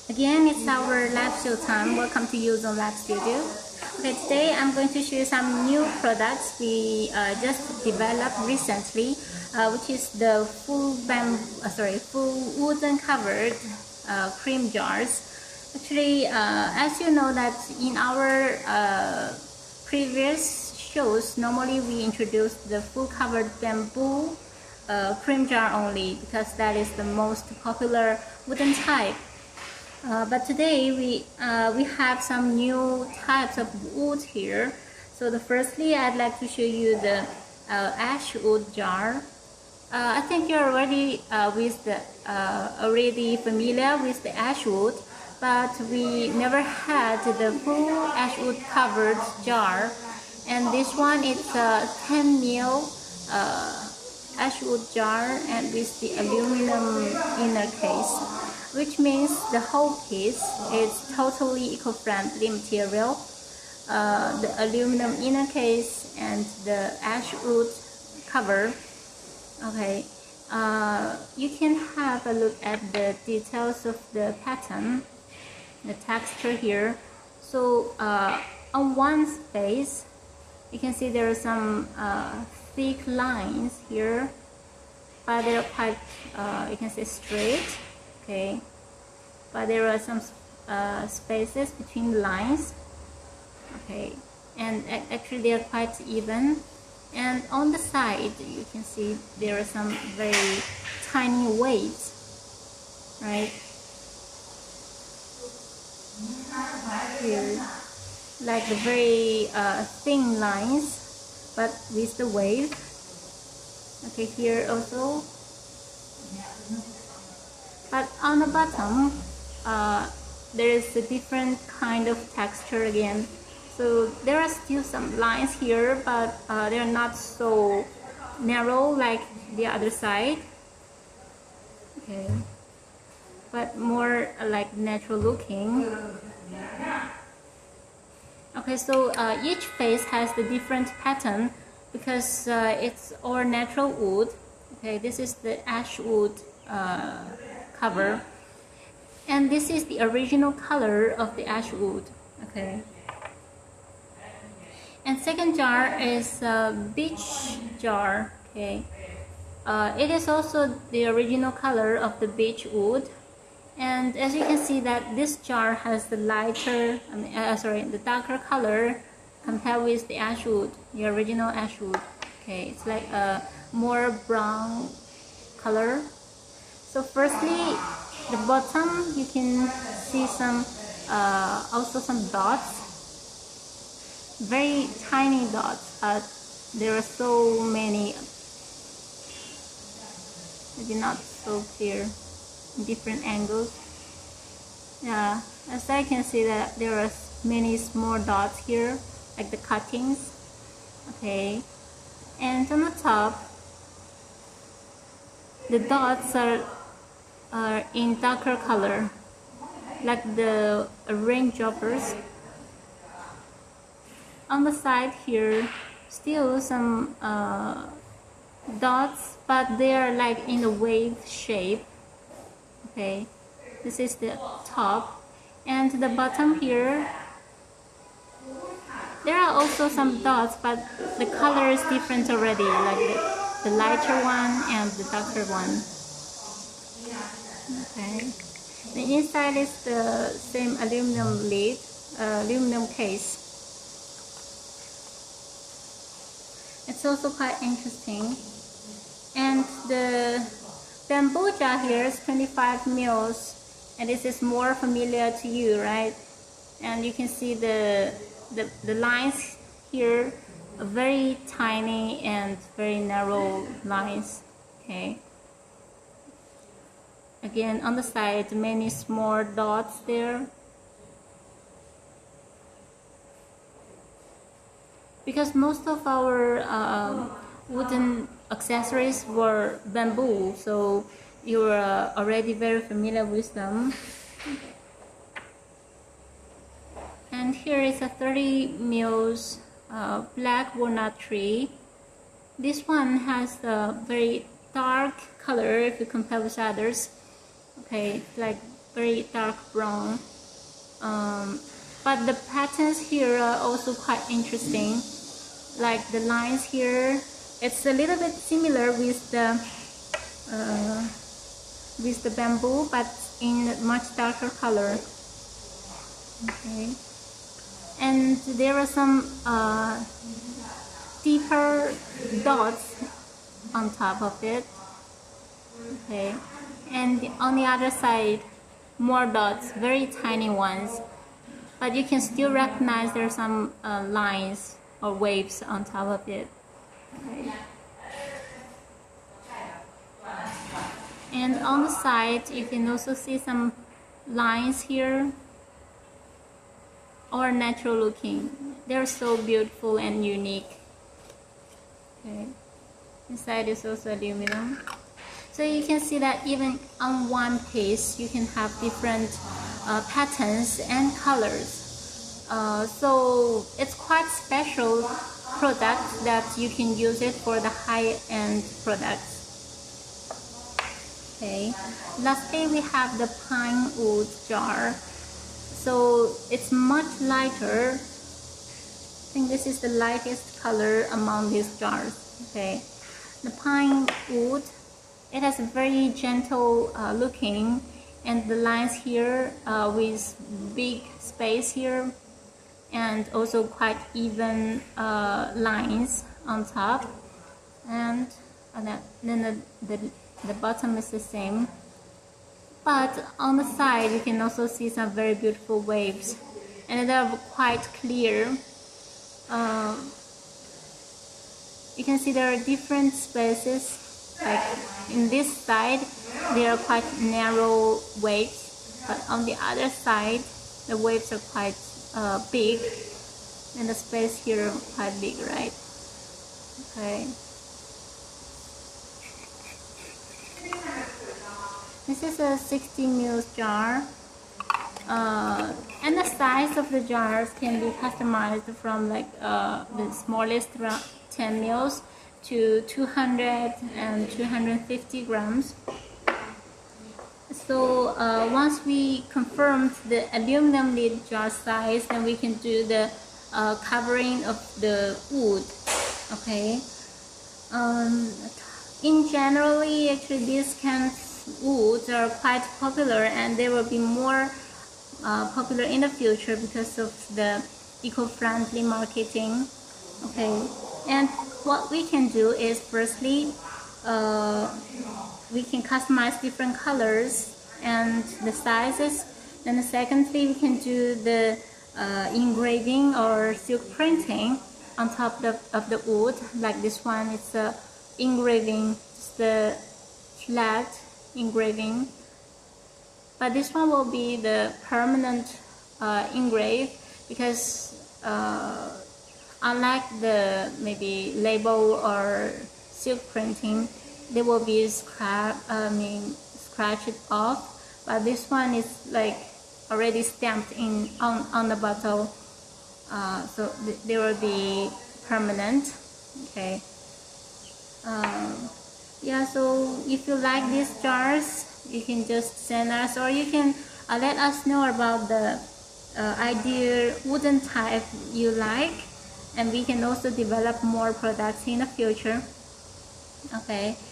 Again, it's our lab show time. Welcome to Uzone Lab Studio. Okay, today I'm going to show you some new products we just developed recently, which is the full wooden covered cream jars. Actually, as you know that in our previous shows, normally we introduce the full covered bamboo cream jar only because that is the most popular wooden type. But today we have some new types of wood here. So firstly, I'd like to show you the ash wood jar. I think you're already already familiar with the ash wood, but we never had the full ash wood covered jar. And this one is a 10 ml ash wood jar and with the aluminum inner case, which means the whole piece is totally eco-friendly material. The aluminum inner case and the ash wood cover. Okay, you can have a look at the details of the pattern, the texture here. So on one space, you can see there are some thick lines here, but they're quite, you can say, straight. Okay, but there are some spaces between the lines. Okay, and actually they are quite even. And on the side, you can see there are some very tiny waves, right? Here, like the very thin lines, but with the wave. Okay, here also. But on the bottom, there is a different kind of texture again. So there are still some lines here, but they're not so narrow like the other side. Okay, but more like natural looking. Okay, so each face has the different pattern because it's all natural wood. Okay, this is the ash wood cover, and this is the original color of the ash wood. Okay, and second jar is a beech jar. Okay, it is also the original color of the beech wood, and as you can see that this jar has the lighter, the darker color compared with the ash wood, the original ash wood. Okay, it's like a more brown color. So firstly, the bottom, you can see some also some dots, very tiny dots. There are so many, maybe not so clear in different angles. Yeah, as I can see that there are many small dots here, like the cuttings. Okay, and on the top, the dots are in darker color, like the raindroppers. On the side here, still some dots, but they are like in a wave shape. Okay, this is the top, and the bottom here, there are also some dots, but the color is different already, like the lighter one and the darker one. Okay, the inside is the same aluminum lid, aluminum case. It's also quite interesting. And the bamboo jar here is 25 mils, and this is more familiar to you, right? And you can see the lines here are very tiny and very narrow lines. Okay. Again, on the side, many small dots there. Because most of our wooden accessories were bamboo, so you're already very familiar with them. And here is a 30 mils black walnut tree. This one has a very dark color if you compare with others. Okay, like very dark brown. But the patterns here are also quite interesting. Like the lines here, it's a little bit similar with the bamboo, but in much darker color. Okay, and there are some deeper dots on top of it. Okay, and on the other side, more dots, very tiny ones, but you can still recognize there are some lines or waves on top of it. Okay. And on the side, you can also see some lines here, or natural looking. They're so beautiful and unique. Okay. Inside is also aluminum. So you can see that even on one piece, you can have different patterns and colors. So it's quite special product that you can use it for the high-end products. Okay. Lastly, we have the pine wood jar. So it's much lighter. I think this is the lightest color among these jars. Okay. The pine wood, it has a very gentle looking, and the lines here with big space here, and also quite even lines on top, and then the bottom is the same. But on the side, you can also see some very beautiful waves, and they're quite clear. You can see there are different spaces. Like in this side, there are quite narrow waves, but on the other side, the waves are quite big, and the space here quite big, right? Okay. This is a 60 ml jar, and the size of the jars can be customized from like the smallest around 10 ml to 200 and 250 grams. So once we confirmed the aluminum lid jar size, then we can do the covering of the wood. Okay. In generally, actually, these kinds of woods are quite popular, and they will be more popular in the future because of the eco-friendly marketing. Okay, and what we can do is, firstly, we can customize different colors and the sizes. Then secondly, we can do the engraving or silk printing on top of the wood. Like this one, it's a engraving, just the flat engraving. But this one will be the permanent engrave, because unlike the maybe label or silk printing, they will be scratched off. But this one is like already stamped in on the bottle, so they will be permanent. Okay. Yeah, so if you like these jars, you can just send us, or you can let us know about the ideal wooden type you like, and we can also develop more products in the future. Okay.